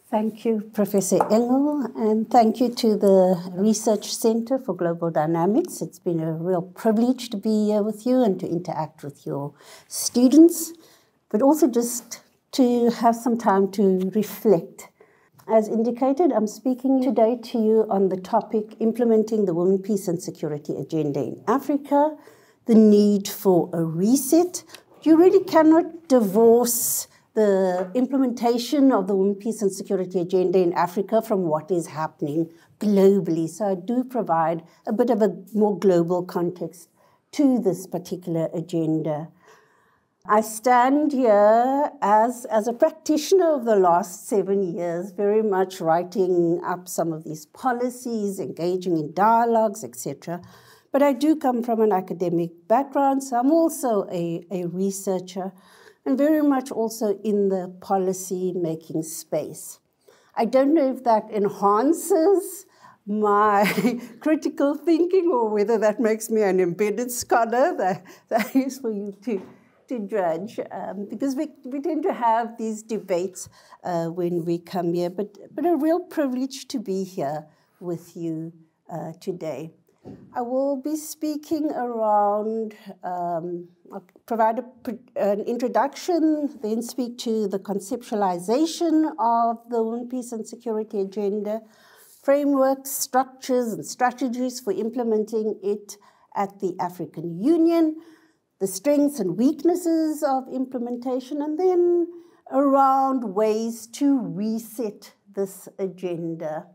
Thank you, Professor Engel, and thank you to the Research Center for Global Dynamics. It's been a real privilege to be here with you and to interact with your students, but also just to have some time to reflect. As indicated, I'm speaking today to you on the topic implementing the Women, Peace and Security Agenda in Africa, the need for a reset. You really cannot divorce the implementation of the Women, Peace and Security Agenda in Africa from what is happening globally. So I do provide a bit of a more global context to this particular agenda. I stand here as a practitioner of the last 7 years, very much writing up some of these policies, engaging in dialogues, etc. But I do come from an academic background, so I'm also a researcher, and very much also in the policy-making space. I don't know if that enhances my critical thinking or whether that makes me an embedded scholar. That is for you to judge, because we tend to have these debates when we come here, but a real privilege to be here with you today. I will be speaking around, I'll provide an introduction, then speak to the conceptualization of the Women, Peace and Security Agenda, frameworks, structures, and strategies for implementing it at the African Union, the strengths and weaknesses of implementation, and then around ways to reset this agenda.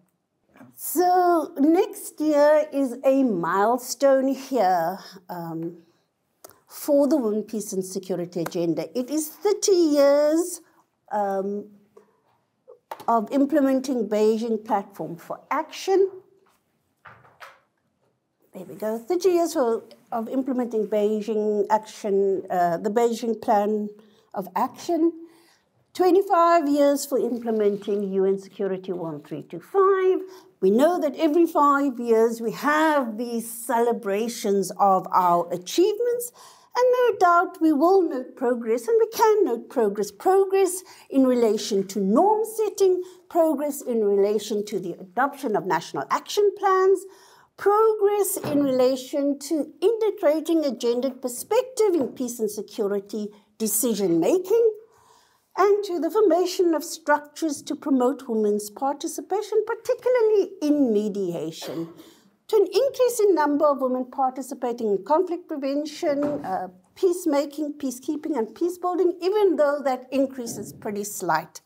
So next year is a milestone here for the Women, Peace and Security Agenda. It is 30 years of implementing Beijing Platform for Action. There we go, 30 years of implementing Beijing Action, the Beijing Plan of Action. 25 years for implementing UN Security 1325. We know that every 5 years we have these celebrations of our achievements, and no doubt we will note progress, and we can note progress. Progress in relation to norm setting, progress in relation to the adoption of national action plans, progress in relation to integrating a gendered perspective in peace and security decision-making, and to the formation of structures to promote women's participation, particularly in mediation, to an increase in number of women participating in conflict prevention, peacemaking, peacekeeping, and peacebuilding, even though that increase is pretty slight.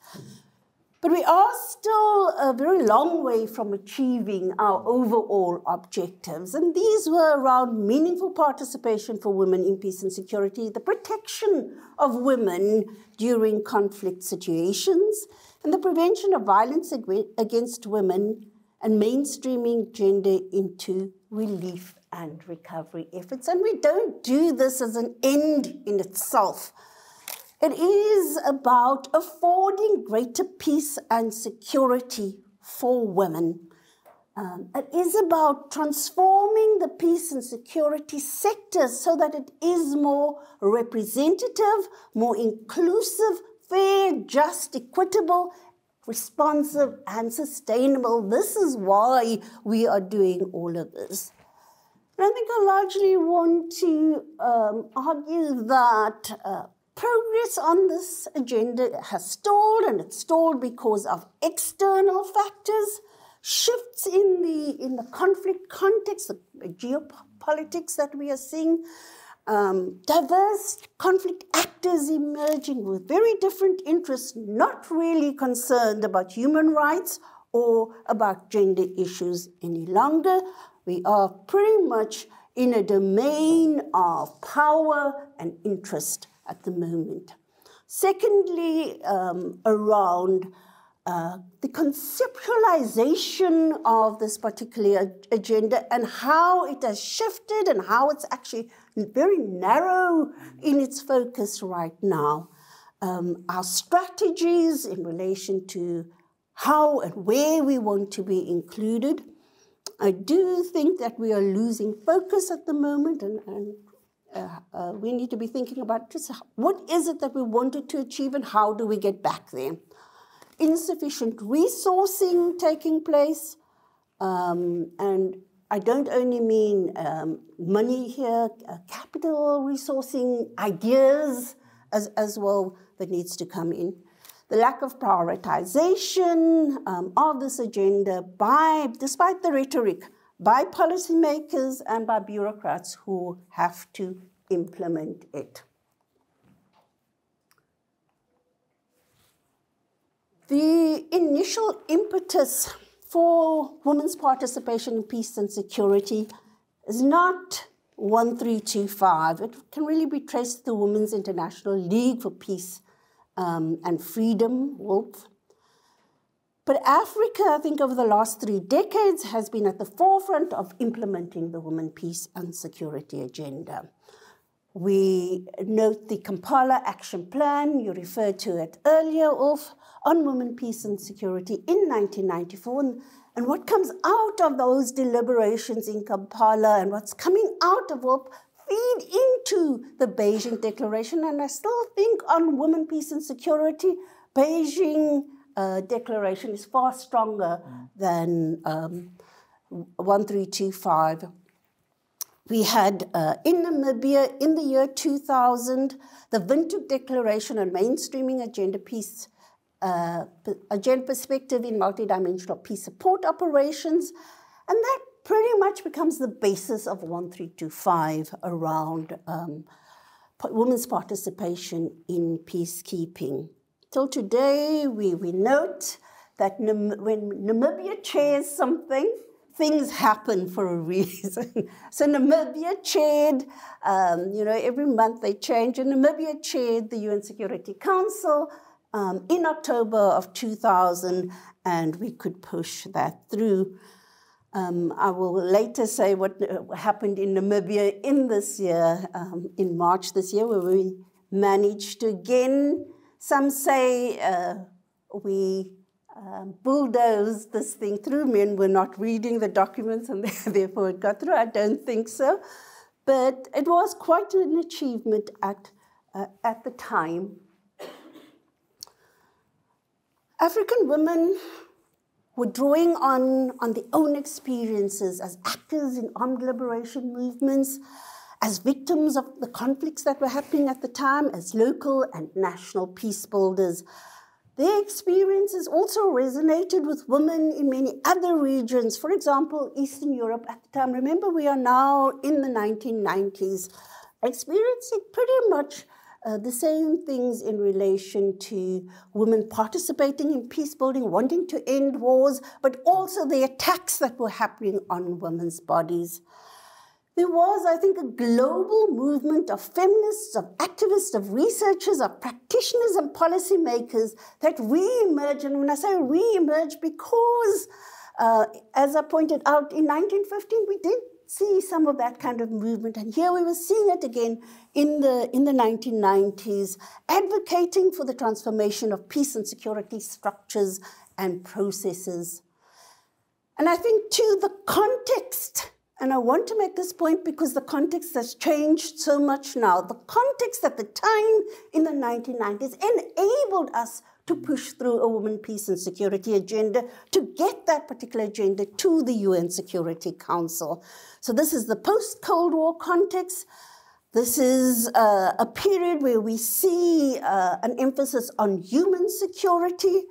But we are still a very long way from achieving our overall objectives. And these were around meaningful participation for women in peace and security, the protection of women during conflict situations, and the prevention of violence against women, and mainstreaming gender into relief and recovery efforts. And we don't do this as an end in itself. It is about affording greater peace and security for women. It is about transforming the peace and security sector so that it is more representative, more inclusive, fair, just, equitable, responsive, and sustainable. This is why we are doing all of this. And I think I largely want to argue that progress on this agenda has stalled, and it's stalled because of external factors, shifts in the conflict context, the geopolitics that we are seeing, diverse conflict actors emerging with very different interests, not really concerned about human rights or about gender issues any longer. We are pretty much in a domain of power and interest at the moment. Secondly, around the conceptualization of this particular agenda and how it has shifted and how it's actually very narrow in its focus right now. Our strategies in relation to how and where we want to be included. I do think that we are losing focus at the moment, and we need to be thinking about just what is it that we wanted to achieve and how do we get back there. insufficient resourcing taking place, and I don't only mean money here, capital resourcing, ideas as well that needs to come in. The lack of prioritization of this agenda despite the rhetoric, by policymakers and by bureaucrats who have to implement it. The initial impetus for women's participation in peace and security is not 1325. It can really be traced to the Women's International League for Peace and Freedom, WILPF. But Africa, I think, over the last 3 decades has been at the forefront of implementing the Women, Peace and Security agenda. We note the Kampala Action Plan, you referred to it earlier, on women, peace and security in 1994. And what comes out of those deliberations in Kampala and what's coming out of WILPF feed into the Beijing Declaration. And I still think on women, peace and security, Beijing Declaration is far stronger than 1325. We had in Namibia in the year 2000, the Windhoek Declaration on mainstreaming agenda peace, agenda perspective in multidimensional peace support operations. And that pretty much becomes the basis of 1325 around women's participation in peacekeeping. Till today, we note that when Namibia chairs something, things happen for a reason. So Namibia chaired, every month they change, and Namibia chaired the UN Security Council in October of 2000, and we could push that through. I will later say what happened in Namibia in this year, in March this year, where we managed to again, some say we bulldozed this thing through. Men were not reading the documents and therefore it got through. I don't think so. But it was quite an achievement at the time. African women were drawing on their own experiences as actors in armed liberation movements, as victims of the conflicts that were happening at the time, as local and national peace builders. Their experiences also resonated with women in many other regions, for example, Eastern Europe at the time. Remember, we are now in the 1990s, experiencing pretty much the same things in relation to women participating in peace building, wanting to end wars, but also the attacks that were happening on women's bodies. There was, I think, a global movement of feminists, of activists, of researchers, of practitioners and policymakers that re-emerged. And when I say re-emerged, because, as I pointed out, in 1915, we did see some of that kind of movement. And here we were seeing it again in the 1990s, advocating for the transformation of peace and security structures and processes. And I think, too, the context. And I want to make this point because the context has changed so much now. The context at the time in the 1990s enabled us to push through a women, peace and security agenda, to get that particular agenda to the UN Security Council. So this is the post-Cold War context. This is a period where we see an emphasis on human security,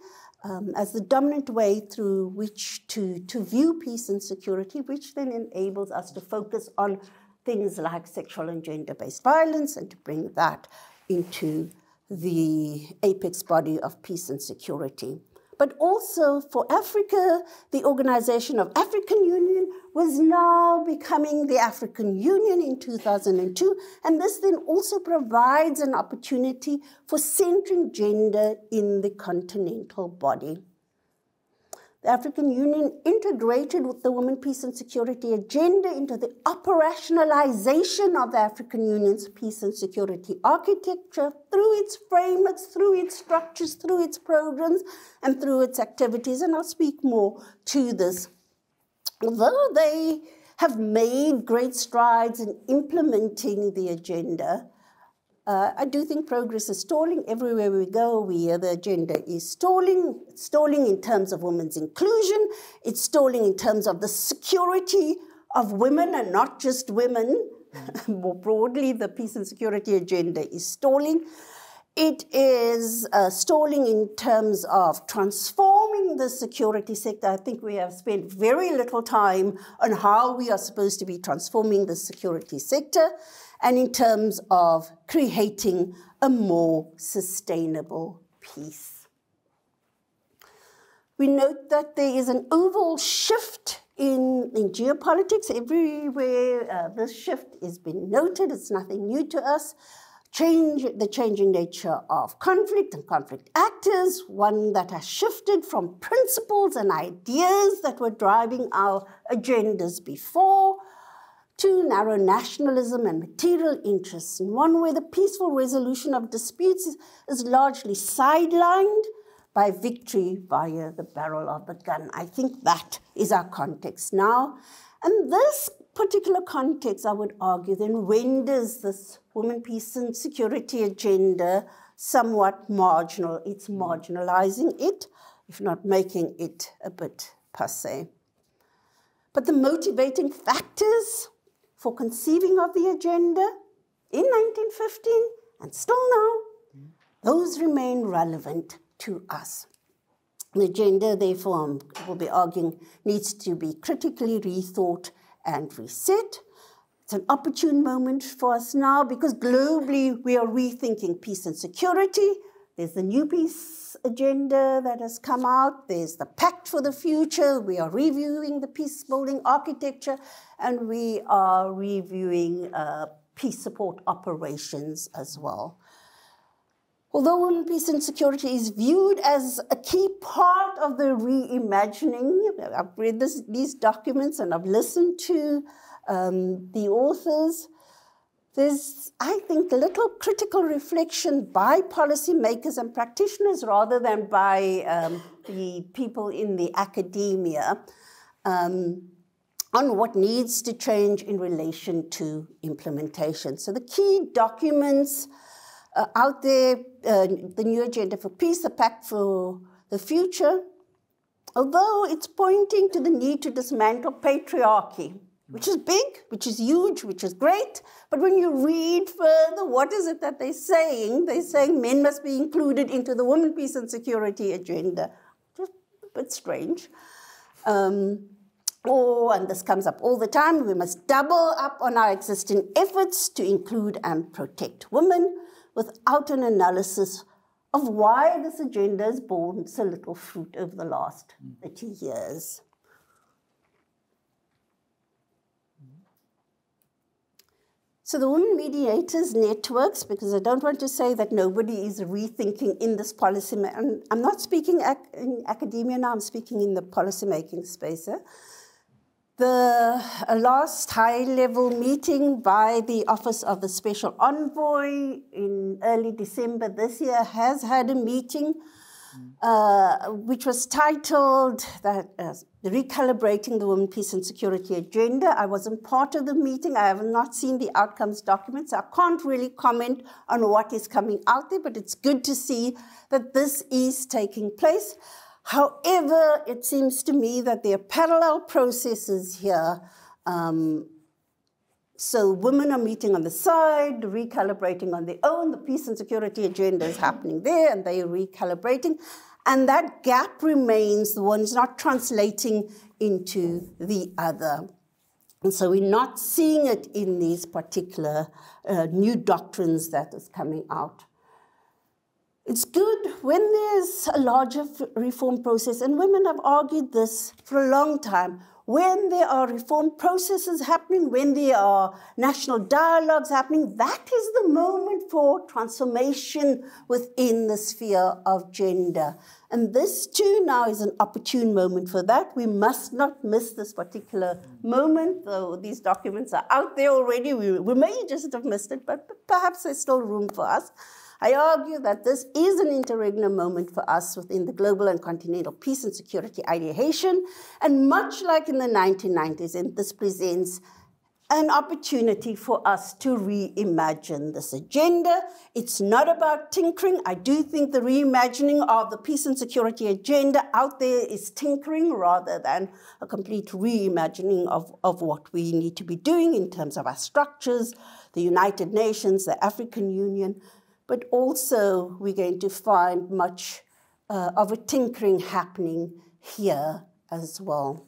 as the dominant way through which to view peace and security, which then enables us to focus on things like sexual and gender-based violence and to bring that into the apex body of peace and security. But also for Africa, the Organization of African Union was now becoming the African Union in 2002, and this then also provides an opportunity for centering gender in the continental body. The African Union integrated with the Women, Peace and Security agenda into the operationalization of the African Union's peace and security architecture through its frameworks, through its structures, through its programs, and through its activities. And I'll speak more to this. Although they have made great strides in implementing the agenda, I do think progress is stalling. Everywhere we go, we hear the agenda is stalling. It's stalling in terms of women's inclusion. It's stalling in terms of the security of women, and not just women. More broadly, the peace and security agenda is stalling. It is stalling in terms of transforming the security sector. I think we have spent very little time on how we are supposed to be transforming the security sector, and in terms of creating a more sustainable peace. We note that there is an overall shift in geopolitics. Everywhere this shift has been noted. It's nothing new to us. The changing nature of conflict and conflict actors, one that has shifted from principles and ideas that were driving our agendas before to narrow nationalism and material interests, and one where the peaceful resolution of disputes is largely sidelined by victory via the barrel of the gun. I think that is our context now. And this particular context, I would argue, then renders this women, peace and security agenda somewhat marginal. It's marginalizing it, if not making it a bit passé. But the motivating factors for conceiving of the agenda in 1915 and still now, those remain relevant to us. The agenda, therefore, I will be arguing, needs to be critically rethought and reset. It's an opportune moment for us now because globally we are rethinking peace and security. There's the new peace agenda that has come out. There's the Pact for the Future. We are reviewing the peace-building architecture, and we are reviewing peace support operations as well. Although women, peace and security is viewed as a key part of the reimagining, I've read these documents and I've listened to the authors. There's, I think, little critical reflection by policymakers and practitioners rather than by the people in the academia on what needs to change in relation to implementation. So the key documents out there, the new agenda for peace, the Pact for the Future, although it's pointing to the need to dismantle patriarchy, which is big, which is huge, which is great, but when you read further, what is it that they're saying? They're saying men must be included into the women, peace and security agenda. Just a bit strange. And this comes up all the time, we must double up on our existing efforts to include and protect women, without an analysis of why this agenda has borne so little fruit over the last 30 years. So the Women Mediators Networks, because I don't want to say that nobody is rethinking in this policy, and I'm not speaking in academia now, I'm speaking in the policymaking space. The last high-level meeting by the Office of the Special Envoy in early December this year has had a meeting which was titled Recalibrating the Women, Peace and Security Agenda. I wasn't part of the meeting. I have not seen the outcomes documents. I can't really comment on what is coming out there, but it's good to see that this is taking place. However, it seems to me that there are parallel processes here. So women are meeting on the side, recalibrating on their own. The peace and security agenda is happening there, and they are recalibrating. And that gap remains, the one is not translating into the other. And so we're not seeing it in these particular new doctrines that is coming out. It's good when there's a larger reform process, and women have argued this for a long time. When there are reform processes happening, when there are national dialogues happening, that is the moment for transformation within the sphere of gender. And this too now is an opportune moment for that. We must not miss this particular moment, though these documents are out there already. We may just have missed it, but perhaps there's still room for us. I argue that this is an interregnum moment for us within the global and continental peace and security ideation, and much like in the 1990s, and this presents an opportunity for us to reimagine this agenda. It's not about tinkering. I do think the reimagining of the peace and security agenda out there is tinkering rather than a complete reimagining of what we need to be doing in terms of our structures, the United Nations, the African Union, but also we're going to find much of a tinkering happening here as well.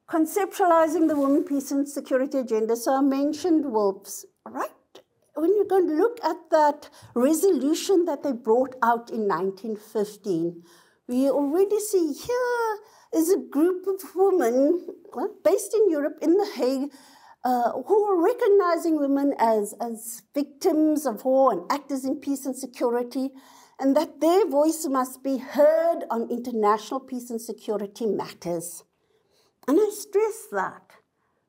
Conceptualizing the women, peace and security agenda. So I mentioned wolves, right? When you're going to look at that resolution that they brought out in 1915, we already see here is a group of women based in Europe, in The Hague, who are recognizing women as victims of war and actors in peace and security, and that their voice must be heard on international peace and security matters. And I stress that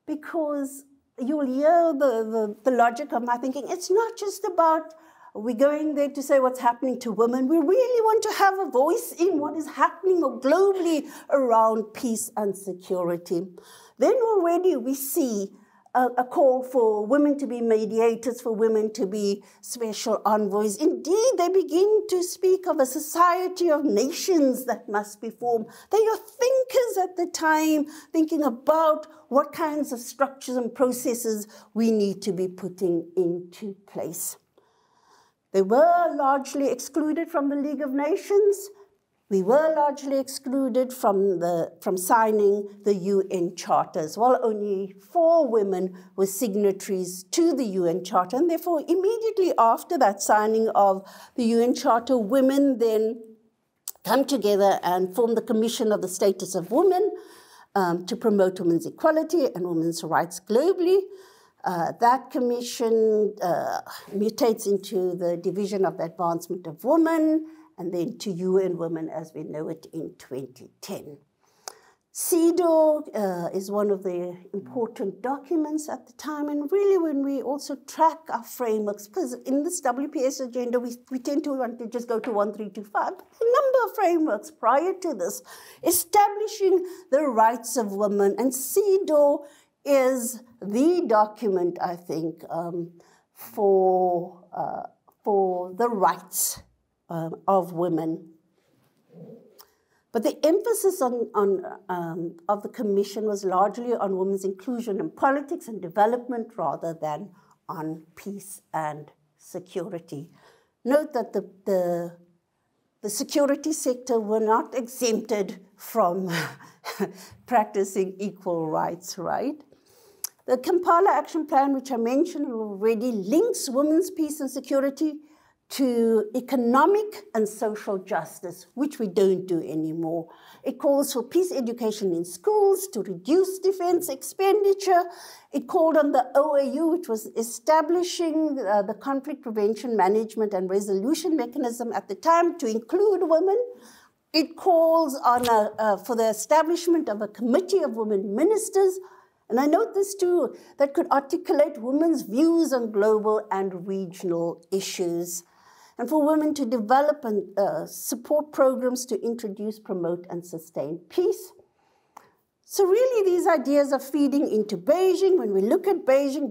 because you'll hear the logic of my thinking. It's not just about we're going there to say what's happening to women. We really want to have a voice in what is happening globally around peace and security. Then already we see a call for women to be mediators, for women to be special envoys. Indeed, they begin to speak of a society of nations that must be formed. They are thinkers at the time, thinking about what kinds of structures and processes we need to be putting into place. They were largely excluded from the League of Nations. We were largely excluded from signing the UN Charter as well. Only 4 women were signatories to the UN Charter, and therefore immediately after that signing of the UN Charter, women then come together and form the Commission of the Status of Women to promote women's equality and women's rights globally. That commission mutates into the Division of the Advancement of Women, and then to UN Women as we know it in 2010. CEDAW is one of the important documents at the time, and really when we also track our frameworks, because in this WPS agenda we tend to want to just go to 1, 3, 2, 5, but a number of frameworks prior to this, establishing the rights of women, and CEDAW is the document, I think, for the rights of women. But the emphasis of the Commission was largely on women's inclusion in politics and development rather than on peace and security. Note that the security sector were not exempted from practicing equal rights, right? The Kampala Action Plan, which I mentioned already, links women's peace and security to economic and social justice, which we don't do anymore. It calls for peace education in schools to reduce defense expenditure. It called on the OAU, which was establishing the conflict prevention, management, and resolution mechanism at the time, to include women. It calls on for the establishment of a committee of women ministers. And I note this too, that could articulate women's views on global and regional issues, and for women to develop and support programs to introduce, promote, and sustain peace. So really these ideas are feeding into Beijing. When we look at Beijing,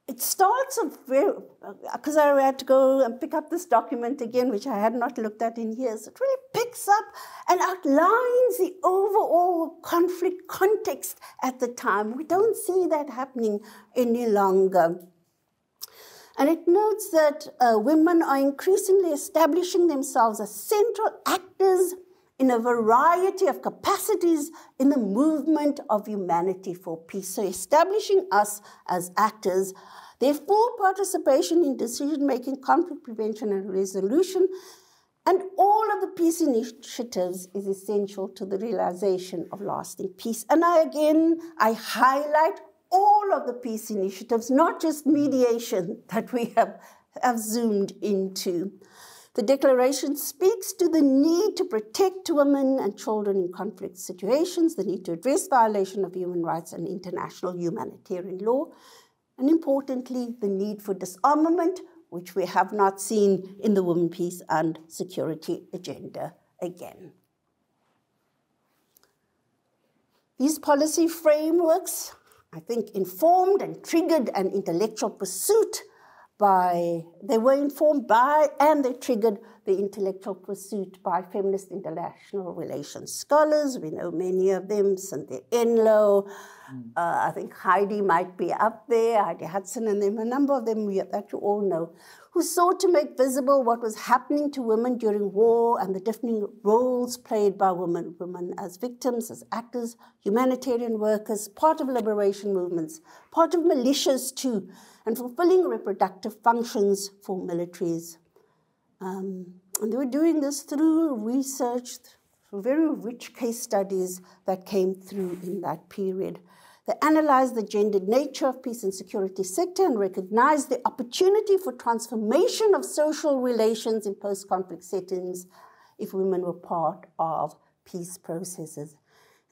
it starts because I had to go and pick up this document again, which I had not looked at in years. It really picks up and outlines the overall conflict context at the time. We don't see that happening any longer. And it notes that women are increasingly establishing themselves as central actors in a variety of capacities in the movement of humanity for peace. So establishing us as actors, their full participation in decision-making, conflict prevention and resolution, and all of the peace initiatives is essential to the realization of lasting peace. And I highlight all of the peace initiatives, not just mediation that we have zoomed into. The declaration speaks to the need to protect women and children in conflict situations, the need to address violation of human rights and international humanitarian law, and importantly, the need for disarmament, which we have not seen in the Women, Peace and Security agenda again. These policy frameworks, I think, informed and triggered an intellectual pursuit they were informed by and they triggered the intellectual pursuit by feminist international relations scholars. We know many of them, Cynthia Enlow, I think Heidi might be up there, Heidi Hudson, and then a number of them that you all know, who sought to make visible what was happening to women during war and the different roles played by women, women as victims, as actors, humanitarian workers, part of liberation movements, part of militias too, and fulfilling reproductive functions for militaries. And they were doing this through research, through very rich case studies that came through in that period. They analyzed the gendered nature of peace and security sector and recognized the opportunity for transformation of social relations in post-conflict settings if women were part of peace processes.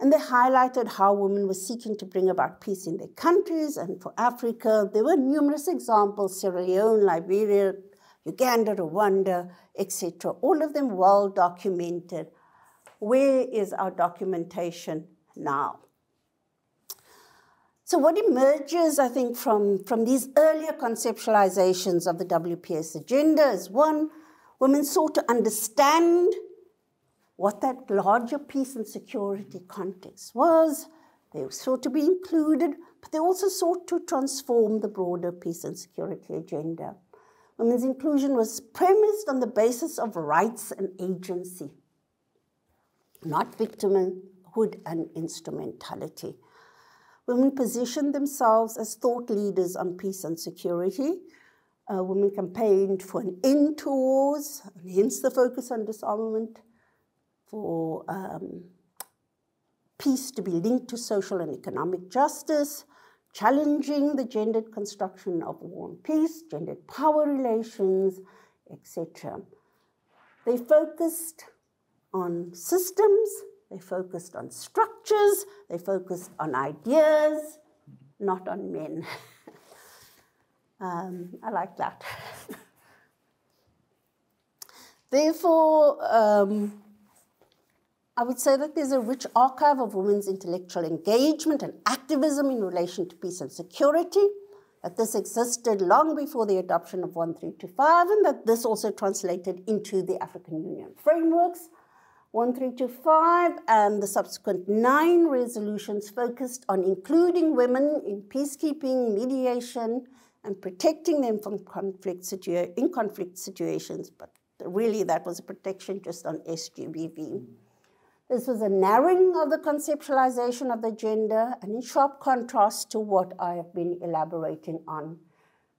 And they highlighted how women were seeking to bring about peace in their countries. And for Africa, there were numerous examples: Sierra Leone, Liberia, Uganda, Rwanda, etc. All of them well documented. Where is our documentation now? So what emerges, I think, from these earlier conceptualizations of the WPS agenda is, one, women sought to understand what that larger peace and security context was. They sought to be included, but they also sought to transform the broader peace and security agenda. Women's inclusion was premised on the basis of rights and agency, not victimhood and instrumentality. Women positioned themselves as thought leaders on peace and security. Women campaigned for an end to wars, and hence the focus on disarmament, for peace to be linked to social and economic justice, challenging the gendered construction of war and peace, gendered power relations, etc. They focused on systems, they focused on structures, they focused on ideas, not on men. I like that. Therefore, I would say that there's a rich archive of women's intellectual engagement and activism in relation to peace and security, that this existed long before the adoption of 1325, and that this also translated into the African Union frameworks. 1325 and the subsequent 9 resolutions focused on including women in peacekeeping, mediation, and protecting them from conflict situations, but really that was a protection just on SGBV. This was a narrowing of the conceptualization of the gender, and in sharp contrast to what I have been elaborating on.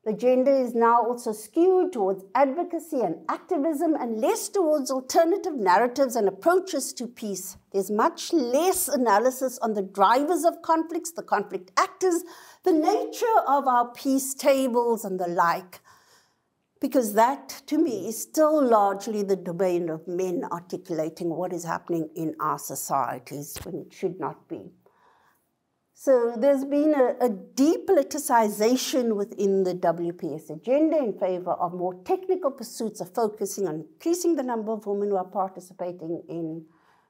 The gender is now also skewed towards advocacy and activism and less towards alternative narratives and approaches to peace. There's much less analysis on the drivers of conflicts, the conflict actors, the nature of our peace tables and the like, because that, to me, is still largely the domain of men articulating what is happening in our societies when it should not be. So there's been a depoliticization within the WPS agenda in favor of more technical pursuits of focusing on increasing the number of women who are participating in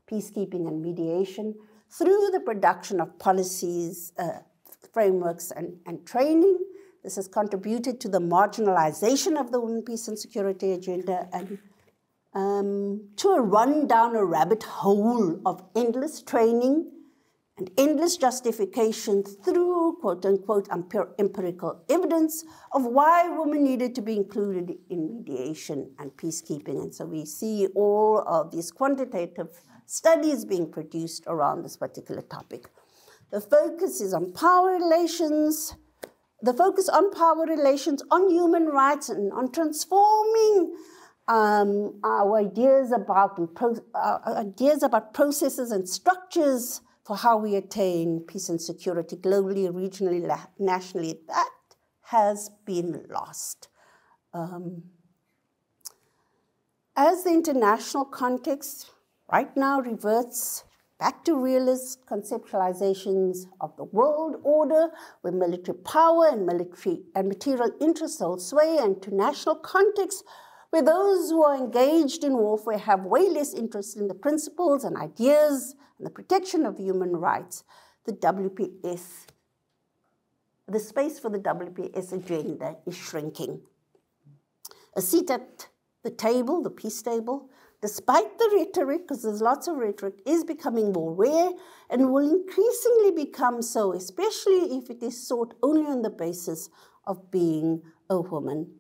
peacekeeping and mediation through the production of policies, frameworks, and training. This has contributed to the marginalization of the women, peace, and security agenda and to a run down a rabbit hole of endless training and endless justification through, quote-unquote, empirical evidence of why women needed to be included in mediation and peacekeeping. And so we see all of these quantitative studies being produced around this particular topic. The focus is on power relations, on human rights, and on transforming our ideas about processes and structures for how we attain peace and security globally, regionally, nationally. That has been lost. As the international context right now reverts back to realist conceptualizations of the world order, where military power and material interests hold sway, and to national contexts where those who are engaged in warfare have way less interest in the principles and ideas and the protection of human rights. the WPS, the space for the WPS agenda is shrinking. A seat at the table, the peace table, despite the rhetoric, because there's lots of rhetoric, is becoming more rare and will increasingly become so, especially if it is sought only on the basis of being a woman.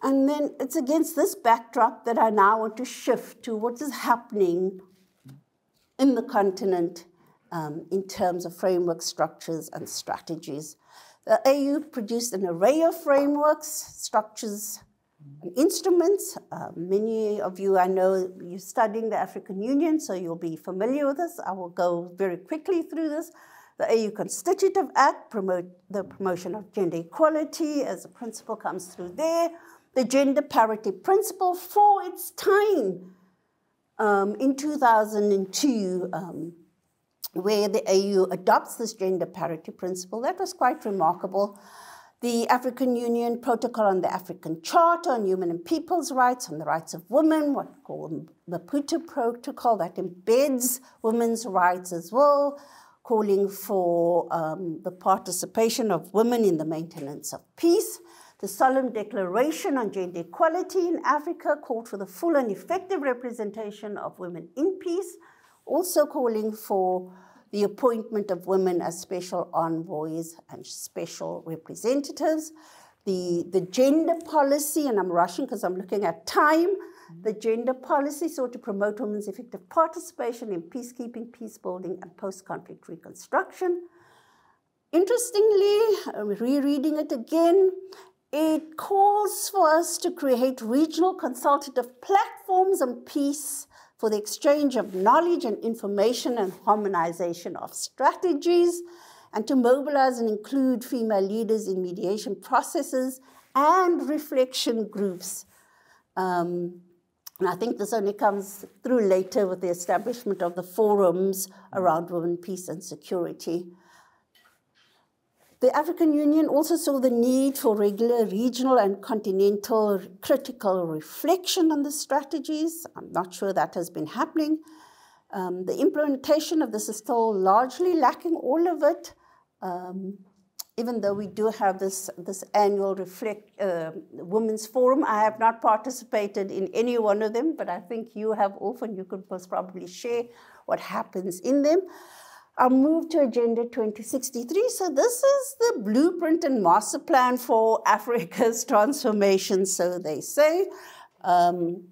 And then it's against this backdrop that I now want to shift to what is happening in the continent in terms of framework structures and strategies. The AU produced an array of frameworks, structures, and instruments. Many of you, I know, you're studying the African Union, so you'll be familiar with this. I will go very quickly through this. The AU Constitutive Act, the promotion of gender equality as a principle comes through there. The gender parity principle for its time in 2002, where the AU adopts this gender parity principle. That was quite remarkable. The African Union Protocol on the African Charter on Human and People's Rights, on the rights of women, what we call the Maputo Protocol, that embeds women's rights as well, calling for the participation of women in the maintenance of peace. The Solemn Declaration on Gender Equality in Africa called for the full and effective representation of women in peace, also calling for the appointment of women as special envoys and special representatives. The gender policy, and I'm rushing because I'm looking at time, the gender policy sought to promote women's effective participation in peacekeeping, peace building, and post-conflict reconstruction. Interestingly, rereading it again, it calls for us to create regional consultative platforms on peace for the exchange of knowledge and information and harmonization of strategies, and to mobilize and include female leaders in mediation processes and reflection groups. And I think this only comes through later with the establishment of the forums around women, peace, and security. The African Union also saw the need for regular regional and continental critical reflection on the strategies. I'm not sure that has been happening. The implementation of this is still largely lacking, all of it, even though we do have this annual Women's Forum. I have not participated in any one of them, but I think you have often. You could most probably share what happens in them. I'll move to Agenda 2063. So this is the blueprint and master plan for Africa's transformation, so they say. And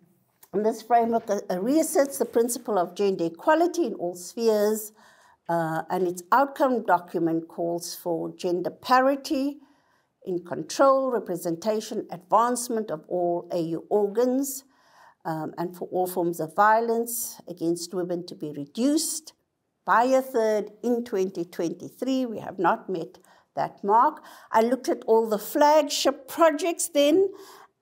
this framework reasserts the principle of gender equality in all spheres, and its outcome document calls for gender parity in control, representation, advancement of all AU organs, and for all forms of violence against women to be reduced by a third in 2023. We have not met that mark. I looked at all the flagship projects then,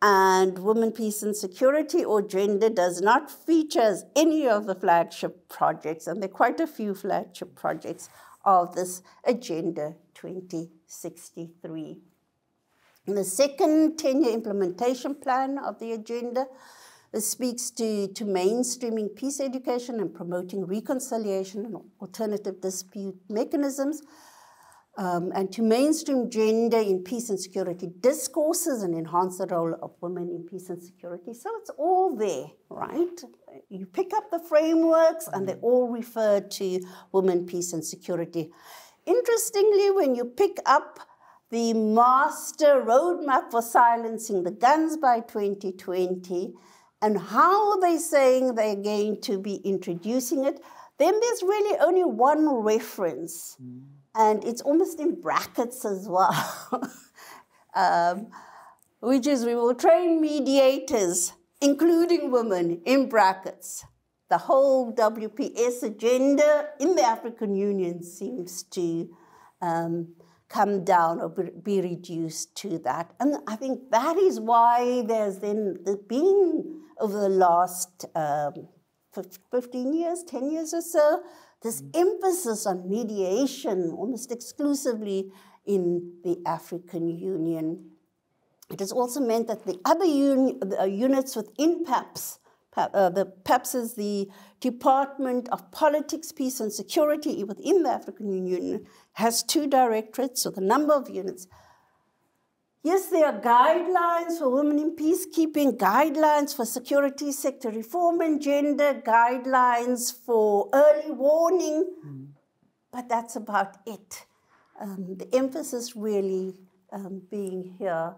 and Women, Peace and Security or Gender does not feature as any of the flagship projects, and there are quite a few flagship projects of this Agenda 2063. And the second 10-year implementation plan of the agenda, this speaks to mainstreaming peace education and promoting reconciliation and alternative dispute mechanisms, and to mainstream gender in peace and security discourses and enhance the role of women in peace and security. So it's all there, right? You pick up the frameworks and they all refer to women, peace and security. Interestingly, when you pick up the master roadmap for silencing the guns by 2020, and how they're saying they're going to be introducing it, then there's really only one reference, and it's almost in brackets as well, which is we will train mediators, including women, in brackets. The whole WPS agenda in the African Union seems to come down or be reduced to that. And I think that is why there's been, over the last 15 years, 10 years or so, this emphasis on mediation almost exclusively in the African Union. It has also meant that the other units within PAPS, PAPS is the Department of Politics, Peace and Security within the African Union, has 2 directorates with a number of units. Yes, there are guidelines for women in peacekeeping, guidelines for security sector reform and gender, guidelines for early warning, but that's about it. The emphasis really being here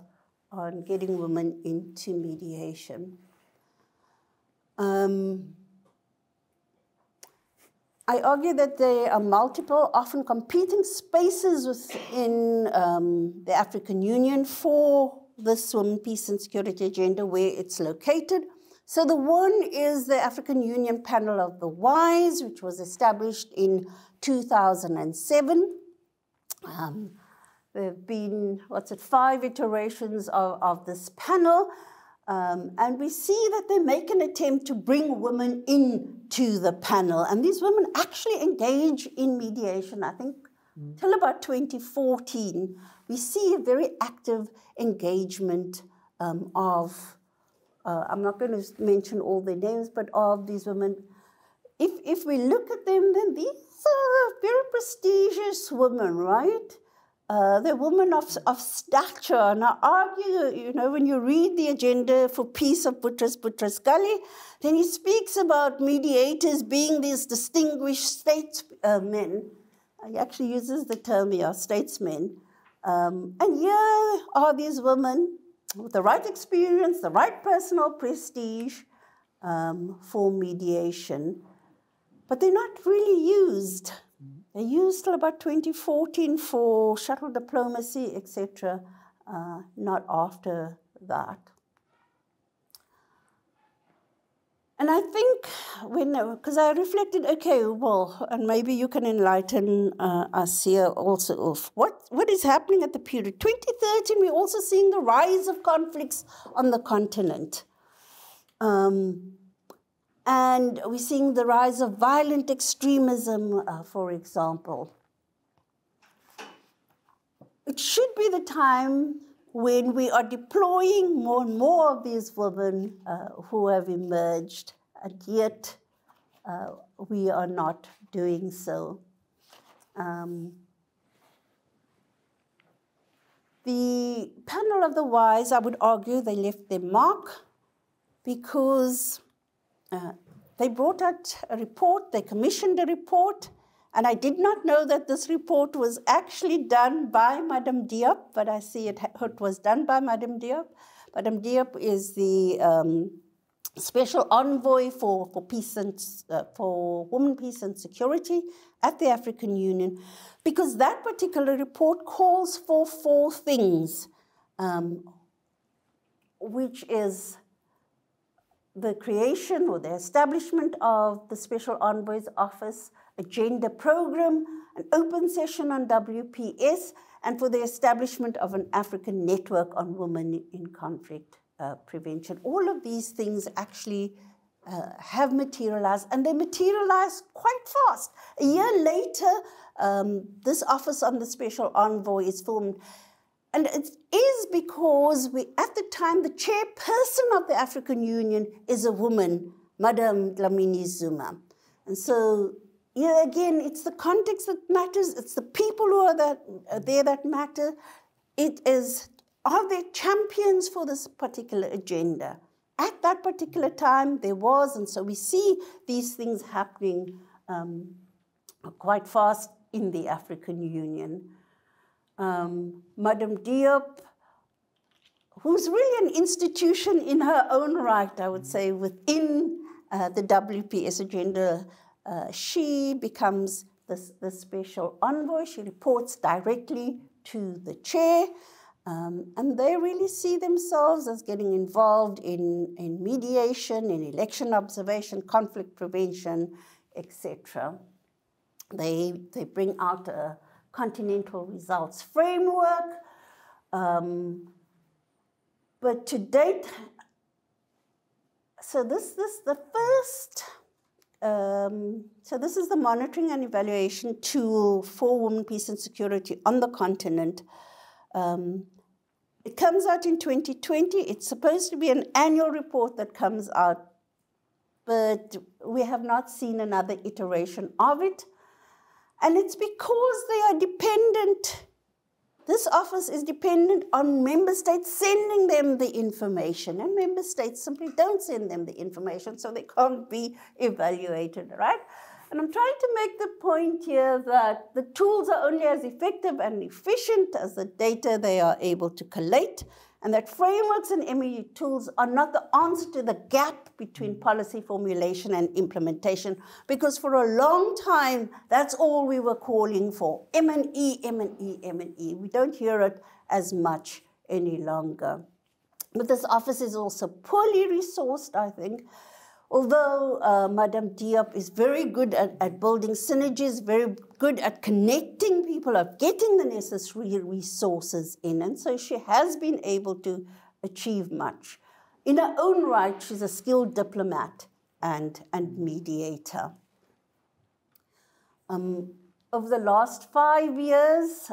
on getting women into mediation. I argue that there are multiple, often competing spaces within the African Union for this women, peace and security agenda where it's located. So the one is the African Union Panel of the Wise, which was established in 2007. There have been, 5 iterations of this panel. And we see that they make an attempt to bring women into the panel. And these women actually engage in mediation, I think, till about 2014. We see a very active engagement of, I'm not going to mention all their names, but of these women. If we look at them, then these are very prestigious women, right? They're women of stature, and I argue, when you read the agenda for peace of Boutros Ghali, then he speaks about mediators being these distinguished statesmen. He actually uses the term here, statesmen. And here are these women with the right experience, the right personal prestige for mediation, but they're not really used. They used till about 2014 for shuttle diplomacy, etc., not after that. And I think because I reflected, okay, well, and maybe you can enlighten us here also of what is happening at the period. 2013, we're also seeing the rise of conflicts on the continent. And we're seeing the rise of violent extremism, for example. It should be the time when we are deploying more and more of these women who have emerged, and yet we are not doing so. The panel of the wise, I would argue, they left their mark because they brought out a report, they commissioned a report, and I did not know that this report was actually done by Madame Diop, but I see it was done by Madame Diop. Madame Diop is the special envoy for peace and for women, peace and security at the African Union, because that particular report calls for 4 things, which is the creation or the establishment of the Special Envoy's Office, a gender program, an open session on WPS, and for the establishment of an African network on women in conflict prevention. All of these things actually have materialized, and they materialized quite fast. A year later, this Office on the Special Envoy is formed. And it is because at the time, the chairperson of the African Union is a woman, Madame Dlamini Zuma. And so, yeah, again, it's the context that matters. It's the people who are there that matter. It is, are there champions for this particular agenda? At that particular time, there was, and so we see these things happening quite fast in the African Union. Madame Diop, who's really an institution in her own right, I would say, within the WPS agenda, she becomes the special envoy. She reports directly to the chair, and they really see themselves as getting involved in mediation, in election observation, conflict prevention, etc. They bring out a continental results framework, but to date, so this is the monitoring and evaluation tool for women, peace and security on the continent. It comes out in 2020. It's supposed to be an annual report that comes out but we have not seen another iteration of it. And it's because they are dependent. This office is dependent on member states sending them the information, and member states simply don't send them the information, so they can't be evaluated, right? And I'm trying to make the point here that the tools are only as effective and efficient as the data they are able to collate, and that frameworks and MEU tools are not the answer to the gap between policy formulation and implementation, because for a long time, that's all we were calling for, M&E, M&E, M&E. We don't hear it as much any longer. But this office is also poorly resourced, I think. Although Madame Diop is very good at building synergies, very good at connecting people, of getting the necessary resources in, and so she has been able to achieve much. In her own right, she's a skilled diplomat and mediator. Over the last 5 years,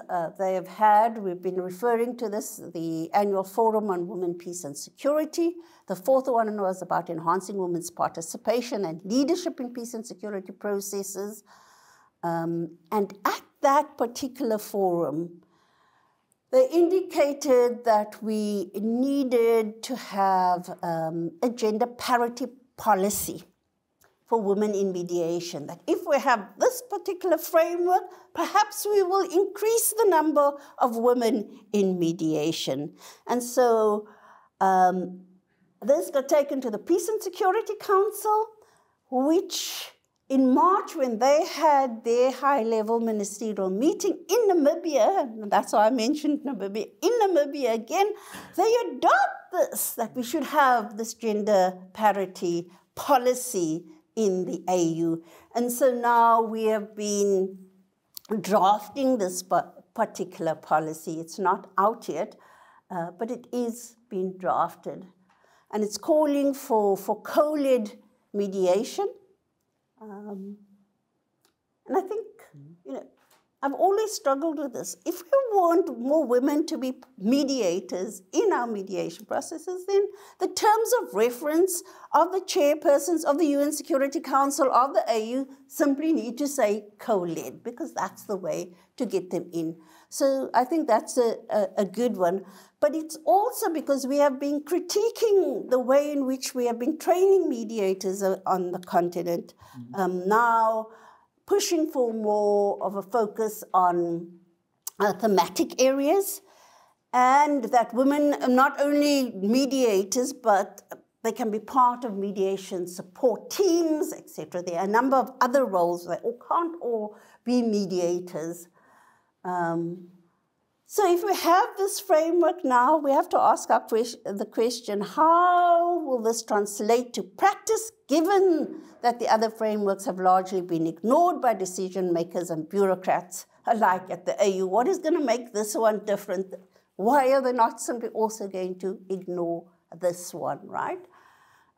we've been referring to this, the annual Forum on Women, Peace and Security. The fourth one was about enhancing women's participation and leadership in peace and security processes. And at that particular forum, they indicated that we needed to have a gender parity policy for women in mediation, that if we have this particular framework, perhaps we will increase the number of women in mediation. And so this got taken to the Peace and Security Council, which in March, when they had their high-level ministerial meeting in Namibia, and that's why I mentioned Namibia, in Namibia again, they adopt this, that we should have this gender parity policy in the AU. And so now we have been drafting this particular policy. It's not out yet, but it is being drafted. And it's calling for co-led mediation. And I think, I've always struggled with this. If we want more women to be mediators in our mediation processes, then the terms of reference of the chairpersons of the UN Security Council of the AU simply need to say co-led, because that's the way to get them in. So I think that's a good one. But it's also because we have been critiquing the way in which we have been training mediators on the continent. Now, pushing for more of a focus on thematic areas, and that women are not only mediators, but they can be part of mediation support teams, etc. There are a number of other roles that can't all be mediators. So if we have this framework now, we have to ask the question, how will this translate to practice, given that the other frameworks have largely been ignored by decision makers and bureaucrats alike at the AU? What is going to make this one different? Why are they not simply also going to ignore this one, right?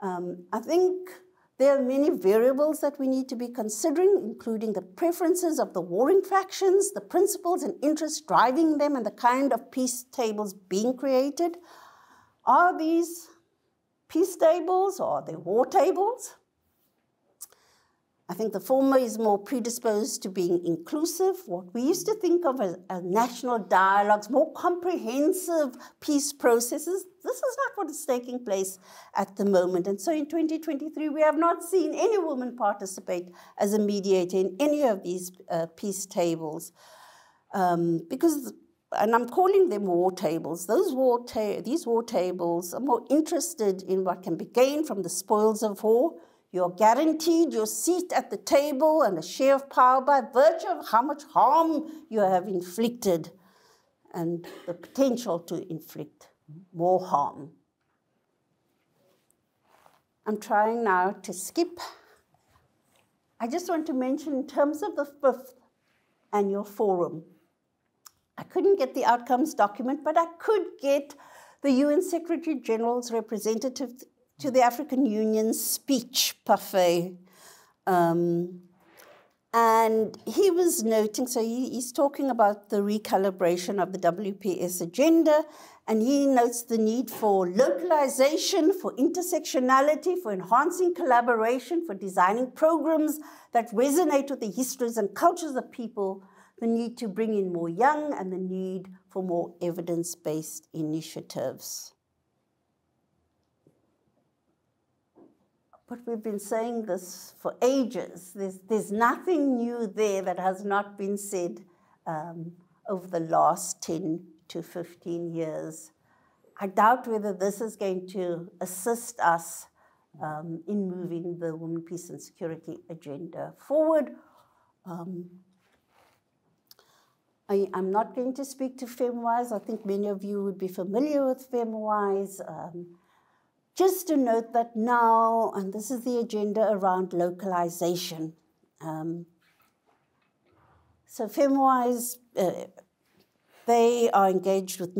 I think there are many variables that we need to be considering, including the preferences of the warring factions, the principles and interests driving them, and the kind of peace tables being created. Are these peace tables or are they war tables? I think the former is more predisposed to being inclusive, what we used to think of as national dialogues, more comprehensive peace processes. This is not what is taking place at the moment. And so in 2023, we have not seen any woman participate as a mediator in any of these peace tables. And I'm calling them war tables. These war tables are more interested in what can be gained from the spoils of war. You're guaranteed your seat at the table and a share of power by virtue of how much harm you have inflicted and the potential to inflict more harm. I'm trying now to skip. I just want to mention in terms of the 5th annual forum, I couldn't get the outcomes document, but I could get the UN Secretary General's representative to the African Union's speech parfait. And he was noting, so he's talking about the recalibration of the WPS agenda And he notes the need for localization, for intersectionality, for enhancing collaboration, for designing programs that resonate with the histories and cultures of people, the need to bring in more young, and the need for more evidence-based initiatives. But we've been saying this for ages. There's nothing new there that has not been said over the last 10 to 15 years. I doubt whether this is going to assist us in moving the Women, Peace and Security agenda forward. I'm not going to speak to FemWise. I think many of you would be familiar with FemWise. Just to note that now, and this is the agenda around localization. So FemWise, they are engaged with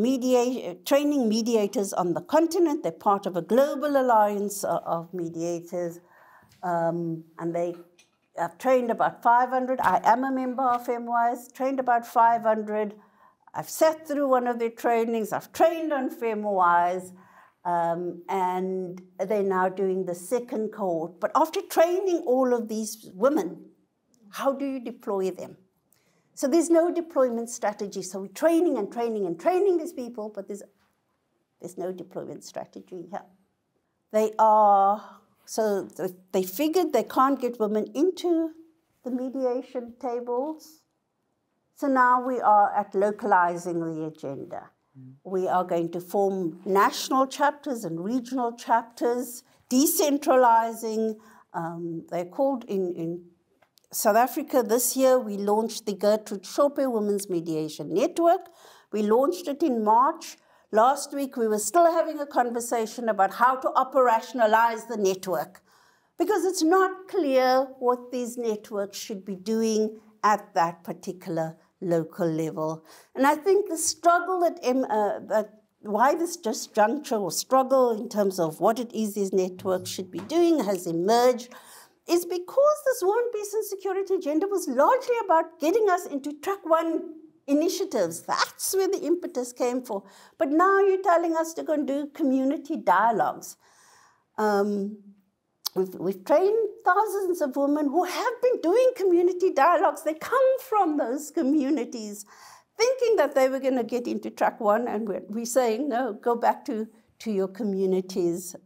training mediators on the continent. They're part of a global alliance of mediators, and they have trained about 500. I am a member of FemWise, trained about 500. I've sat through one of their trainings. I've trained on FemWise, and they're now doing the second cohort. But after training all of these women, how do you deploy them? So there's no deployment strategy. So we're training and training and training these people, but there's no deployment strategy here. So they figured they can't get women into the mediation tables. So now we are at localizing the agenda. We are going to form national chapters and regional chapters, decentralizing. They're called in South Africa this year, we launched the Gertrude Shope Women's Mediation Network. We launched it in March. Last week, we were still having a conversation about how to operationalize the network, because it's not clear what these networks should be doing at that particular local level. And I think the struggle why this disjuncture or struggle in terms of what it is these networks should be doing has emerged is because this Women, Peace and Security agenda was largely about getting us into track 1 initiatives. That's where the impetus came for. But now you're telling us to go and do community dialogues. We've trained thousands of women who have been doing community dialogues. They come from those communities thinking that they were going to get into track 1, and we're saying, no, go back to your communities.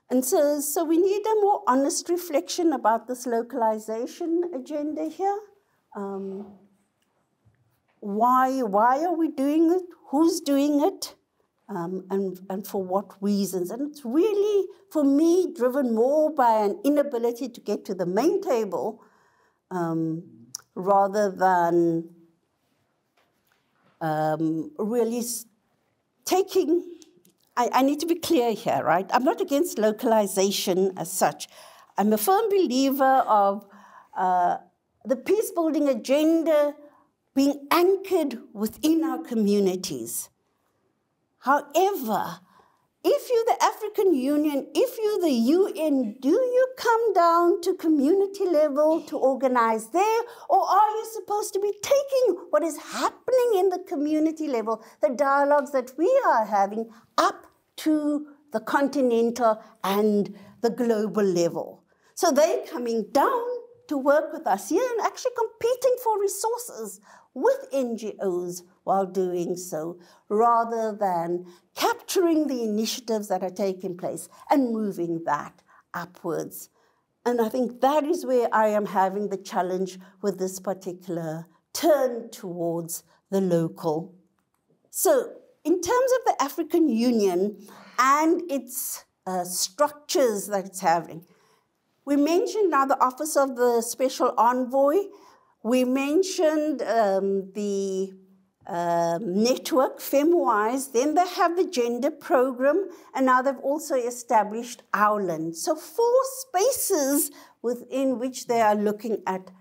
And so we need a more honest reflection about this localization agenda here. Why are we doing it? Who's doing it? And for what reasons? And it's really, for me, driven more by an inability to get to the main table rather than really taking... I need to be clear here, right? I'm not against localization as such. I'm a firm believer of the peace-building agenda being anchored within our communities. However, if you're the African Union, if you're the UN, do you come down to community level to organize there? Or are you supposed to be taking what is happening in the community level, the dialogues that we are having, up to the continental and the global level? So they're coming down to work with us here and actually competing for resources with NGOs while doing so, rather than capturing the initiatives that are taking place and moving that upwards. And I think that is where I am having the challenge with this particular turn towards the local. So in terms of the African Union and its structures that it's having, we mentioned now the Office of the Special Envoy. We mentioned the network, FemWise. Then they have the gender program, and now they've also established Owland. So 4 spaces within which they are looking at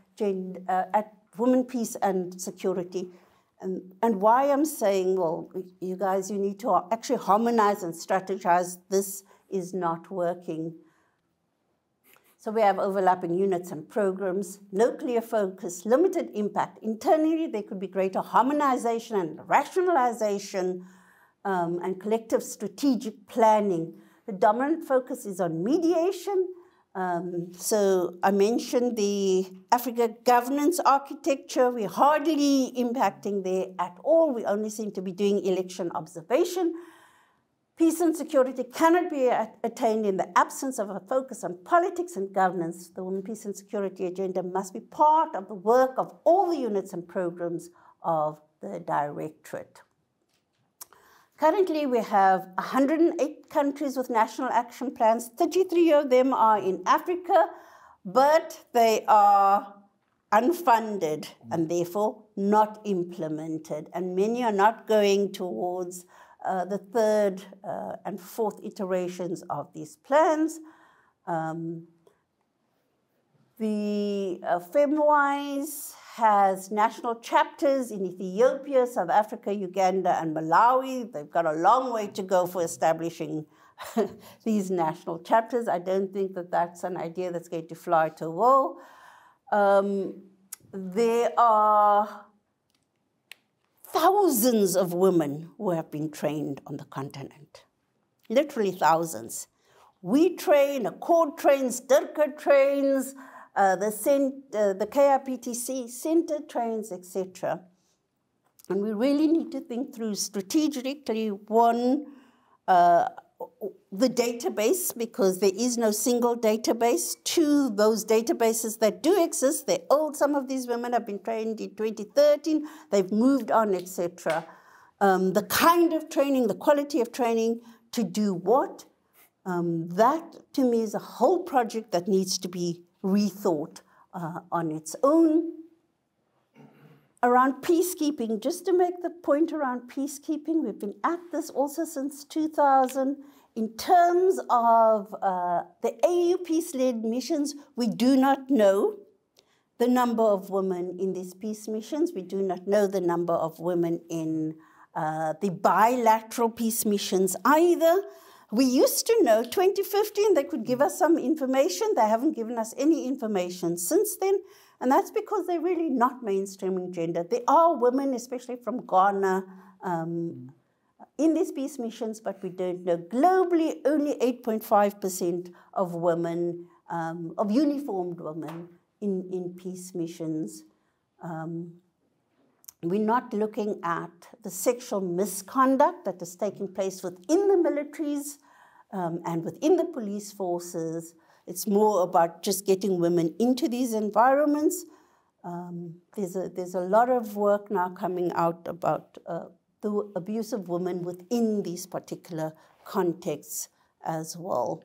women, peace, and security. And why I'm saying, well, you guys, you need to actually harmonize and strategize. This is not working. So we have overlapping units and programs, no clear focus, limited impact. Internally, there could be greater harmonization and rationalization. and collective strategic planning. The dominant focus is on mediation. So I mentioned the Africa governance architecture. We're hardly impacting there at all. We only seem to be doing election observation. Peace and security cannot be attained in the absence of a focus on politics and governance. The Women, Peace and Security agenda must be part of the work of all the units and programs of the Directorate. Currently, we have 108 countries with national action plans. 33 of them are in Africa, but they are unfunded and therefore not implemented. And many are not going towards the third and fourth iterations of these plans. The FemWise has national chapters in Ethiopia, South Africa, Uganda, and Malawi. They've got a long way to go for establishing these national chapters. I don't think that that's an idea that's going to fly to a wall. There are thousands of women who have been trained on the continent, literally thousands. We train, Accord trains, Dirka trains, the KIPTC Center trains, etc. And we really need to think through strategically, one, the database, because there is no single database. Two, those databases that do exist, they're old. Some of these women have been trained in 2013, they've moved on, etc. The kind of training, the quality of training, to do what? That, to me, is a whole project that needs to be rethought on its own. Around peacekeeping, just to make the point around peacekeeping, we've been at this also since 2000. In terms of the AU peace-led missions, we do not know the number of women in these peace missions. We do not know the number of women in the bilateral peace missions either. We used to know 2015 they could give us some information. They haven't given us any information since then. And that's because they're really not mainstreaming gender. There are women, especially from Ghana, in these peace missions, but we don't know. Globally, only 8.5% of women, of uniformed women in peace missions. We're not looking at the sexual misconduct that is taking place within the militaries and within the police forces. It's more about just getting women into these environments. There's a lot of work now coming out about the abuse of women within these particular contexts as well.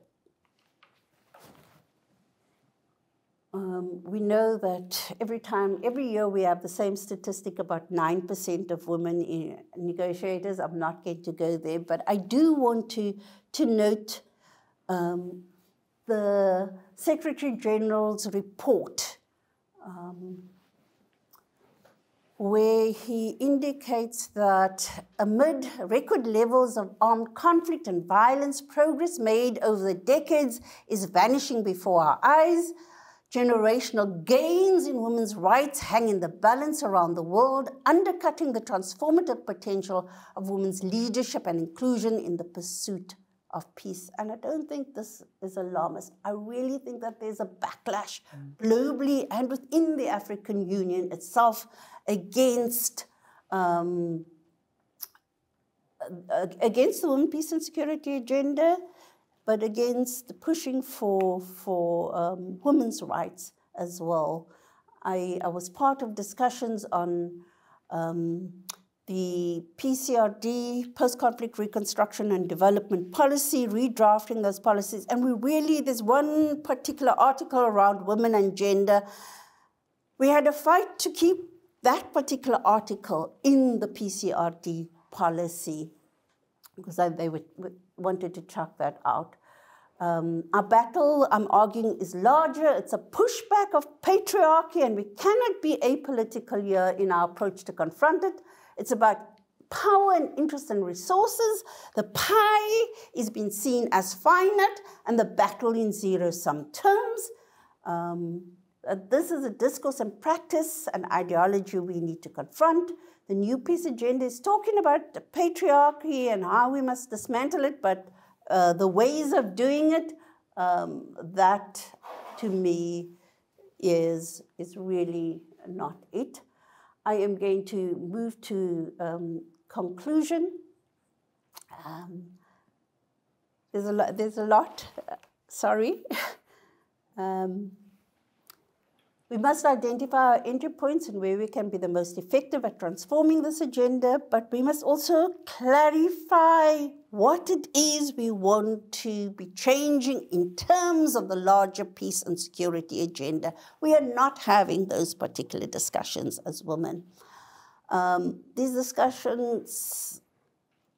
We know that every year we have the same statistic, about 9% of women in negotiators. I'm not going to go there, but I do want to note the Secretary General's report, where he indicates that amid record levels of armed conflict and violence, progress made over the decades is vanishing before our eyes. Generational gains in women's rights hang in the balance around the world, undercutting the transformative potential of women's leadership and inclusion in the pursuit of peace. And I don't think this is alarmist. I really think that there's a backlash globally and within the African Union itself against the Women, Peace and Security agenda, but against the pushing for women's rights as well. I was part of discussions on the PCRD, Post-Conflict Reconstruction and Development Policy, redrafting those policies, and there's one particular article around women and gender. We had a fight to keep that particular article in the PCRD policy, because they wanted to chuck that out. Our battle, I'm arguing, is larger. It's a pushback of patriarchy, and we cannot be apolitical here in our approach to confront it. It's about power and interest and resources. The pie is being seen as finite, and the battle in zero-sum terms. This is a discourse and practice and ideology we need to confront. The new peace agenda is talking about the patriarchy and how we must dismantle it, but the ways of doing it, that to me is really not it. I am going to move to conclusion. There's a lot, sorry. We must identify our entry points and where we can be the most effective at transforming this agenda, but we must also clarify what it is we want to be changing in terms of the larger peace and security agenda. We are not having those particular discussions as women. These discussions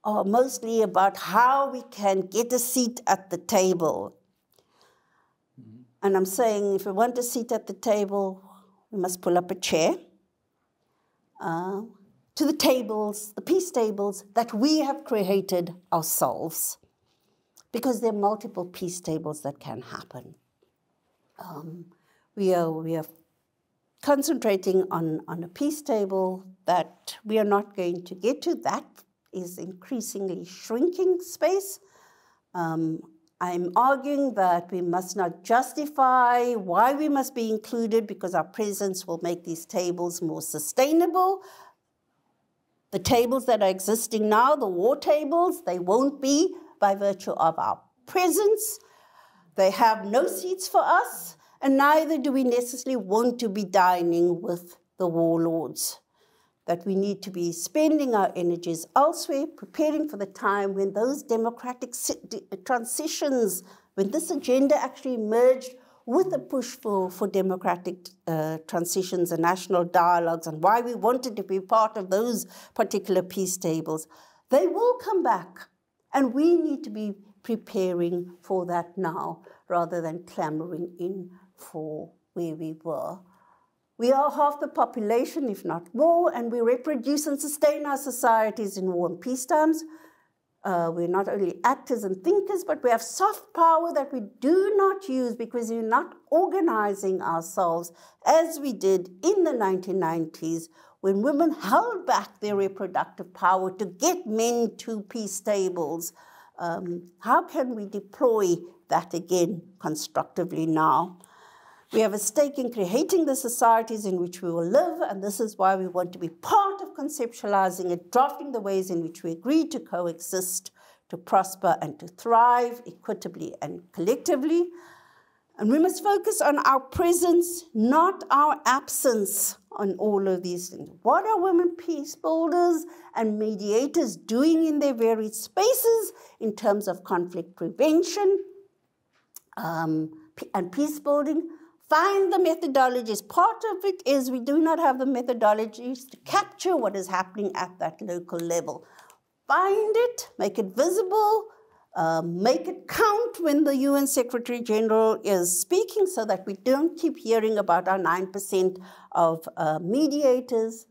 are mostly about how we can get a seat at the table. And I'm saying if we want a seat at the table, we must pull up a chair to the tables, the peace tables that we have created ourselves, because there are multiple peace tables that can happen. We are concentrating on a peace table that we are not going to get to. That is increasingly shrinking space. I'm arguing that we must not justify why we must be included because our presence will make these tables more sustainable. The tables that are existing now, the war tables, they won't be by virtue of our presence. They have no seats for us, and neither do we necessarily want to be dining with the warlords. That we need to be spending our energies elsewhere, preparing for the time when those democratic transitions, when this agenda actually emerged with a push for democratic transitions and national dialogues and why we wanted to be part of those particular peace tables, they will come back. And we need to be preparing for that now rather than clamoring in for where we were. We are half the population, if not more, and we reproduce and sustain our societies in war and peace times. We're not only actors and thinkers, but we have soft power that we do not use because we're not organizing ourselves as we did in the 1990s when women held back their reproductive power to get men to peace tables. How can we deploy that again constructively now? We have a stake in creating the societies in which we will live, and this is why we want to be part of conceptualizing it, drafting the ways in which we agree to coexist, to prosper and to thrive equitably and collectively. And we must focus on our presence, not our absence on all of these things. What are women peace builders and mediators doing in their varied spaces in terms of conflict prevention and peace building? Find the methodologies. Part of it is we do not have the methodologies to capture what is happening at that local level. Find it, make it visible, make it count when the UN Secretary General is speaking so that we don't keep hearing about our 9% of mediators,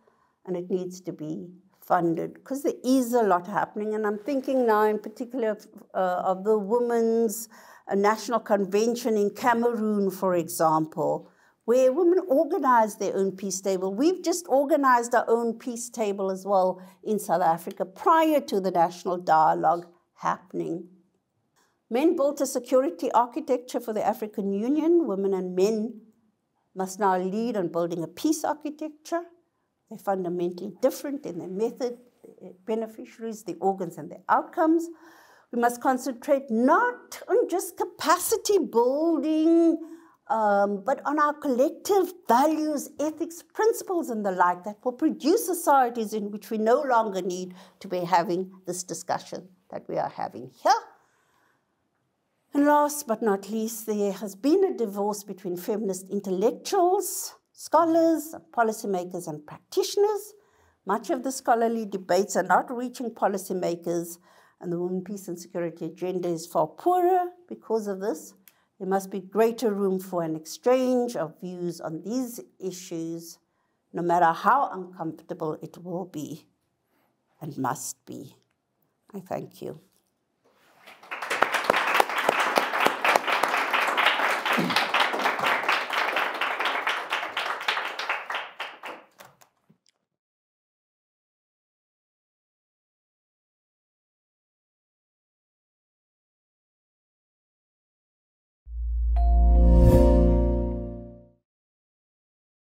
and it needs to be funded because there is a lot happening. And I'm thinking now in particular of the Women's National Convention in Cameroon, for example, where women organize their own peace table. We've just organized our own peace table as well in South Africa prior to the national dialogue happening. Men built a security architecture for the African Union. Women and men must now lead on building a peace architecture. They're fundamentally different in their method, their beneficiaries, the organs, and their outcomes. We must concentrate not on just capacity building, but on our collective values, ethics, principles, and the like that will produce societies in which we no longer need to be having this discussion that we are having here. And last but not least, there has been a divorce between feminist intellectuals, scholars, policymakers, and practitioners. Much of the scholarly debates are not reaching policymakers, and the Women, Peace and Security agenda is far poorer because of this. There must be greater room for an exchange of views on these issues, no matter how uncomfortable it will be and must be. I thank you.